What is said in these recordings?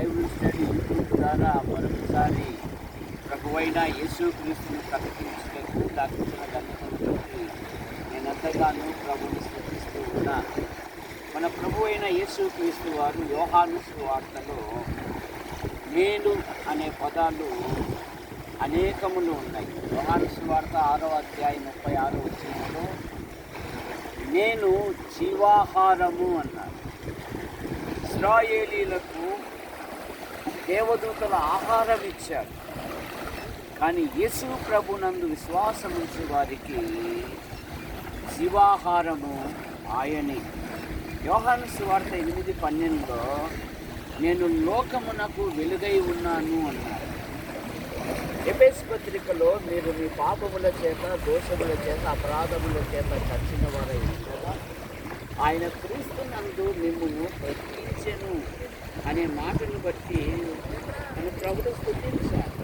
Bible study YouTube ద్వారా మరొకసారి ప్రభువైన యేసుక్రీస్తుని ప్రకటించటకు దాచిన ఘనతను బట్టి నేను ఎంతగానో ప్రభుని స్తుతిస్తూ ఉన్నాను. మన ప్రభువైన యేసుక్రీస్తు వారు యోహాను సువార్తలో నేను అనే పదాలు అనేకములు ఉన్నాయి. యోహాను సువార్త 6వ అధ్యాయం 36వ వచనంలో నేను జీవాహారము అన్నారు. ఇశ్రాయేలీలకు దేవదూతల ఆహారం ఇచ్చారు, కానీ యేసు ప్రభునందు విశ్వాసం ఉంచే వారికి జీవాహారము ఆయనే. యోహాను సువార్త 8:12లో నేను లోకమునకు వెలుగై ఉన్నాను అన్నారు. ఎఫెసు పత్రికలో మీరు మీ పాపముల చేత, దోషముల చేత, అపరాధముల చేత చచ్చిన వారై ఉండగా ఆయన క్రీస్తునందు మిమ్మును బ్రతికించెను అనే మాటను బట్టి మన ప్రభువు స్తుతించారు.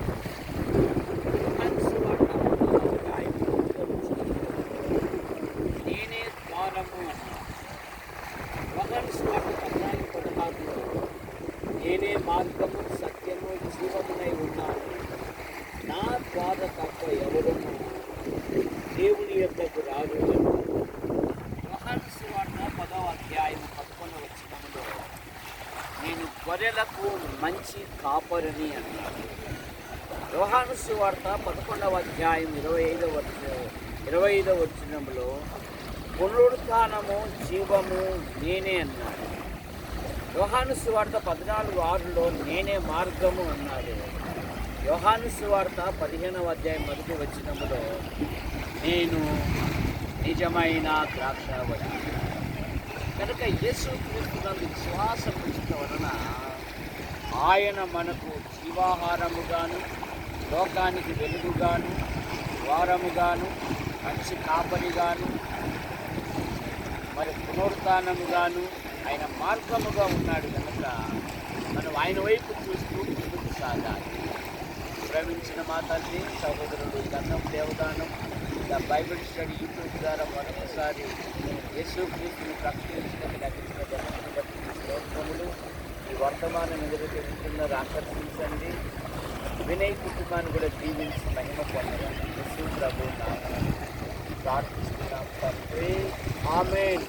నేనే ద్వారము అన్నారు. యోహాను సువార్త 14:16లో నేనే మార్గము, సత్యము, జీవమునై ఉన్నాను, నా ద్వారా తప్ప ఎవరము దేవుని యొద్దకు రారు. యోహాను సువార్త 10వ అధ్యాయం 11వ వచనంలో నేను గొర్రెలకు మంచి కాపరిని అన్నాడు. యోహాను సువార్త 11వ అధ్యాయం 25వ వచనంలో పునరుత్థానము, జీవము నేనే అన్నాడు. యోహాను సువార్త 14:6లో నేనే మార్గము అన్నాడు. యోహాను సువార్త 15వ అధ్యాయం 1వ వచనంలో నేను నిజమైన ద్రాక్షావళి. కనుక యేసుక్రీస్తునందు విశ్వాసం ఉంచడం వలన ఆయన మనకు జీవాహారముగాను, లోకానికి వెలుగుగాను, ద్వారముగాను, మంచి కాపరిగాను, మరి పునరుత్థానముగాను, ఆయన మార్గముగా ఉన్నాడు. కనుక మనం ఆయన వైపు చూస్తూ ముందుకు సాగాలి. ప్రేమించిన మా తల్లి, సహోదరుడు, గంధం దేవదానం బైబిల్ స్టడీ యూట్యూబ్ ద్వారా మరొకసారి యేసుక్రీస్తుని ప్రకటించడానికి లభించిన ఘనతను బట్టి స్తోత్రములు. ఈ వర్తమానం ఎదురుగా వింటున్నారు, ఆకర్షించండి. వినయ్ కుటుంబాన్ని కూడా దీవించి మహిమ పొందడం యేసు ప్రభు నామమున ప్రార్థిస్తున్నాం తండ్రి. ఆమేన్.